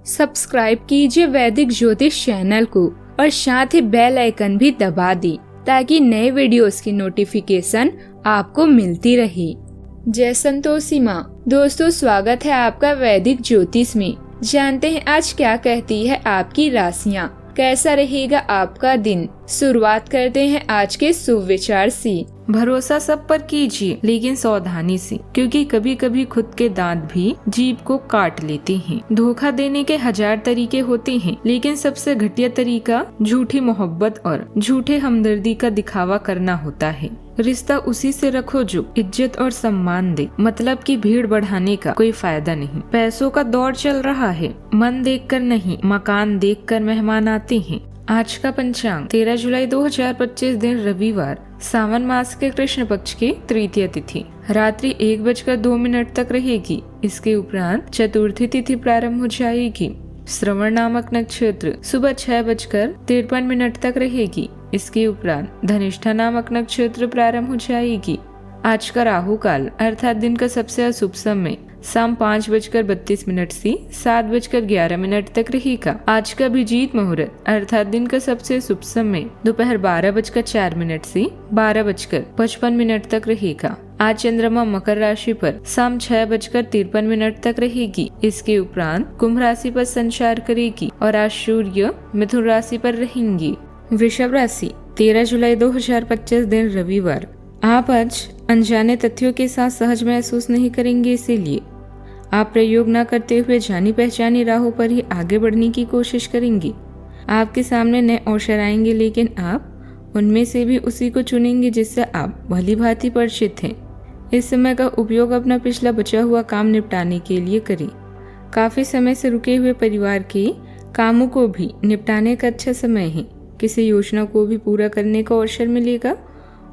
Subscribe कीजिए वैदिक ज्योतिष चैनल को और साथ ही बेल आइकन भी दबा दी ताकि नए वीडियोस की नोटिफिकेशन आपको मिलती रहे। जय संतोषी माँ। दोस्तों, स्वागत है आपका वैदिक ज्योतिष में। जानते हैं आज क्या कहती है आपकी राशियाँ, कैसा रहेगा आपका दिन। शुरुआत करते हैं आज के शुभ विचार से। भरोसा सब पर कीजिए लेकिन सावधानी से, क्योंकि कभी कभी खुद के दांत भी जीभ को काट लेते हैं। धोखा देने के 1000 तरीके होते हैं, लेकिन सबसे घटिया तरीका झूठी मोहब्बत और झूठे हमदर्दी का दिखावा करना होता है। रिश्ता उसी से रखो जो इज्जत और सम्मान दे, मतलब की भीड़ बढ़ाने का कोई फायदा नहीं। पैसों का दौर चल रहा है, मन देखकर नहीं मकान देखकर मेहमान आते हैं। आज का पंचांग 13 जुलाई 2025 दिन रविवार, सावन मास के कृष्ण पक्ष की तृतीय तिथि रात्रि 1:02 तक रहेगी। इसके उपरांत चतुर्थी तिथि प्रारंभ हो जाएगी। श्रवण नामक नक्षत्र सुबह 6:53 तक रहेगी। इसके उपरांत धनिष्ठा नामक नक्षत्र प्रारंभ हो जाएगी। आज का राहु काल अर्थात दिन का सबसे अशुभ समय शाम 5:32 से 7:11 तक रहेगा। आज का अभिजीत मुहूर्त अर्थात दिन का सबसे शुभ समय दोपहर 12:04 से 12:55 तक रहेगा। आज चंद्रमा मकर राशि पर शाम 6:53 तक रहेगी। इसके उपरांत कुंभ राशि पर संचार करेगी और आज सूर्य मिथुन राशि पर रहेंगी। वृषभ राशि 13 जुलाई 2025 दिन रविवार। आप आज अनजाने तथ्यों के साथ सहज महसूस नहीं करेंगे, इसीलिए आप प्रयोग न करते हुए जानी पहचानी राहों पर ही आगे बढ़ने की कोशिश करेंगे। आपके सामने नए अवसर आएंगे, लेकिन आप उनमें से भी उसी को चुनेंगे जिससे आप भली भांति परिचित हैं। इस समय का उपयोग अपना पिछला बचा हुआ काम निपटाने के लिए करें। काफी समय से रुके हुए परिवार के कामों को भी निपटाने का अच्छा समय है। किसी योजना को भी पूरा करने का अवसर मिलेगा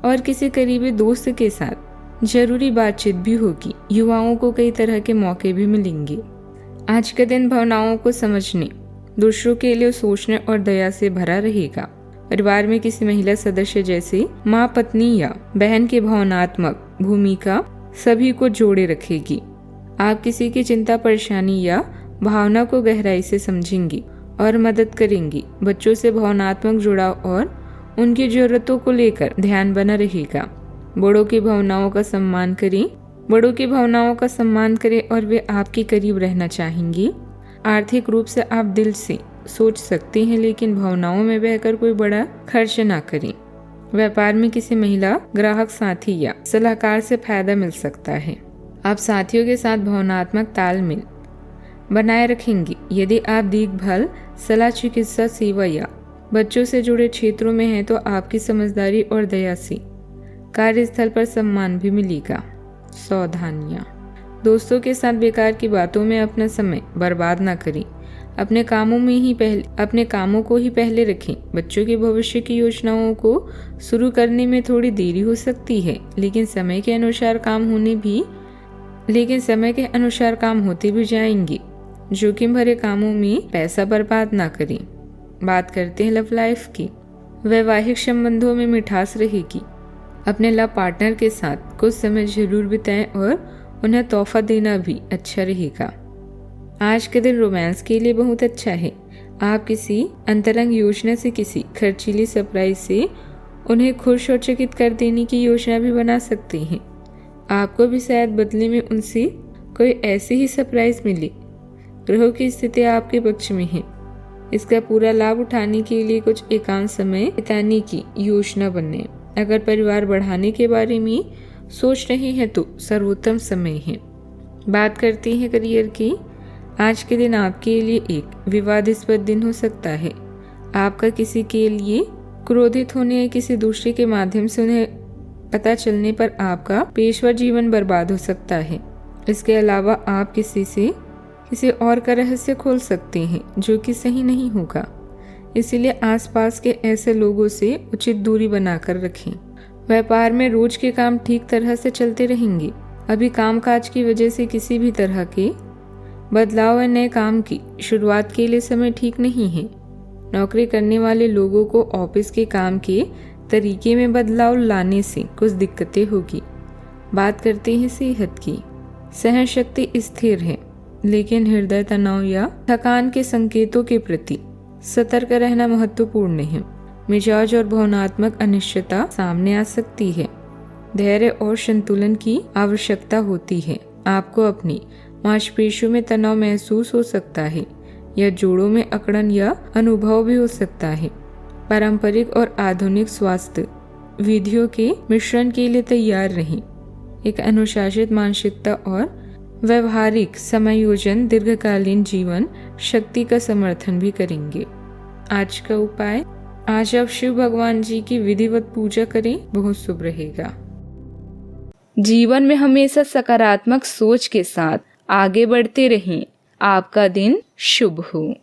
और किसी करीबी दोस्त के साथ जरूरी बातचीत भी होगी। युवाओं को कई तरह के मौके भी मिलेंगे। आज का दिन भावनाओं को समझने, दूसरों के लिए सोचने और दया से भरा रहेगा। परिवार में किसी महिला सदस्य जैसे माँ, पत्नी या बहन की भावनात्मक भूमिका सभी को जोड़े रखेगी। आप किसी की चिंता, परेशानी या भावना को गहराई से समझेंगी और मदद करेंगी। बच्चों से भावनात्मक जुड़ाव और उनकी जरूरतों को लेकर ध्यान बना रहेगा। बड़ों की भावनाओं का सम्मान करें और वे आपके करीब रहना चाहेंगी। आर्थिक रूप से आप दिल से सोच सकते हैं, लेकिन भावनाओं में बहकर कोई बड़ा खर्च ना करें। व्यापार में किसी महिला ग्राहक, साथी या सलाहकार से फायदा मिल सकता है। आप साथियों के साथ भावनात्मक तालमेल बनाए रखेंगे। यदि आप देखभाल, सलाह, चिकित्सा सेवा या बच्चों से जुड़े क्षेत्रों में हैं तो आपकी समझदारी और दया से कार्यस्थल पर सम्मान भी मिलेगा। सावधानियां, दोस्तों के साथ बेकार की बातों में अपना समय बर्बाद ना करें। अपने कामों को ही पहले रखें। बच्चों के भविष्य की योजनाओं को शुरू करने में थोड़ी देरी हो सकती है, लेकिन समय के अनुसार काम होते भी जाएंगे। जोखिम भरे कामों में पैसा बर्बाद ना करें। बात करते हैं लव लाइफ की। वैवाहिक संबंधों में मिठास रहेगी। अपने लव पार्टनर के साथ कुछ समय जरूर बिताएं और उन्हें तोहफा देना भी अच्छा रहेगा। आज के दिन रोमांस के लिए बहुत अच्छा है। आप किसी अंतरंग योजना से, किसी खर्चीली सरप्राइज से उन्हें खुश और चकित कर देने की योजना भी बना सकते हैं। आपको भी शायद बदले में उनसे कोई ऐसी ही सरप्राइज मिले। ग्रहों की स्थिति आपके पक्ष में है। इसका पूरा लाभ उठाने के लिए कुछ एकांत समय बिताने की योजना बने। अगर परिवार बढ़ाने के बारे में सोच रहे हैं तो सर्वोत्तम समय है। बात करते हैं करियर की। आज के दिन आपके लिए एक विवादास्पद दिन हो सकता है। आपका किसी के लिए क्रोधित होने या किसी दूसरे के माध्यम से उन्हें पता चलने पर आपका पेशेवर जीवन बर्बाद हो सकता है। इसके अलावा आप किसी और का रहस्य खोल सकते हैं जो कि सही नहीं होगा, इसलिए आसपास के ऐसे लोगों से उचित दूरी बनाकर रखें। व्यापार में रोज के काम ठीक तरह से चलते रहेंगे। अभी कामकाज की वजह से किसी भी तरह के बदलाव या नए काम की शुरुआत के लिए समय ठीक नहीं है। नौकरी करने वाले लोगों को ऑफिस के काम के तरीके में बदलाव लाने से कुछ दिक्कतें होगी। बात करते हैं सेहत की। सहन शक्ति स्थिर है। लेकिन हृदय तनाव या थकान के संकेतों के प्रति सतर्क रहना महत्वपूर्ण है। मिजाज और भावनात्मक अनिश्चितता सामने आ सकती है। धैर्य और संतुलन की आवश्यकता होती है। आपको अपनी मांसपेशियों में तनाव महसूस हो सकता है या जोड़ों में अकड़न या अनुभव भी हो सकता है। पारंपरिक और आधुनिक स्वास्थ्य विधियों के मिश्रण के लिए तैयार रहें। एक अनुशासित मानसिकता और व्यवहारिक समायोजन दीर्घकालीन जीवन शक्ति का समर्थन भी करेंगे। आज का उपाय, आज आप शिव भगवान जी की विधिवत पूजा करें, बहुत शुभ रहेगा। जीवन में हमेशा सकारात्मक सोच के साथ आगे बढ़ते रहें। आपका दिन शुभ हो।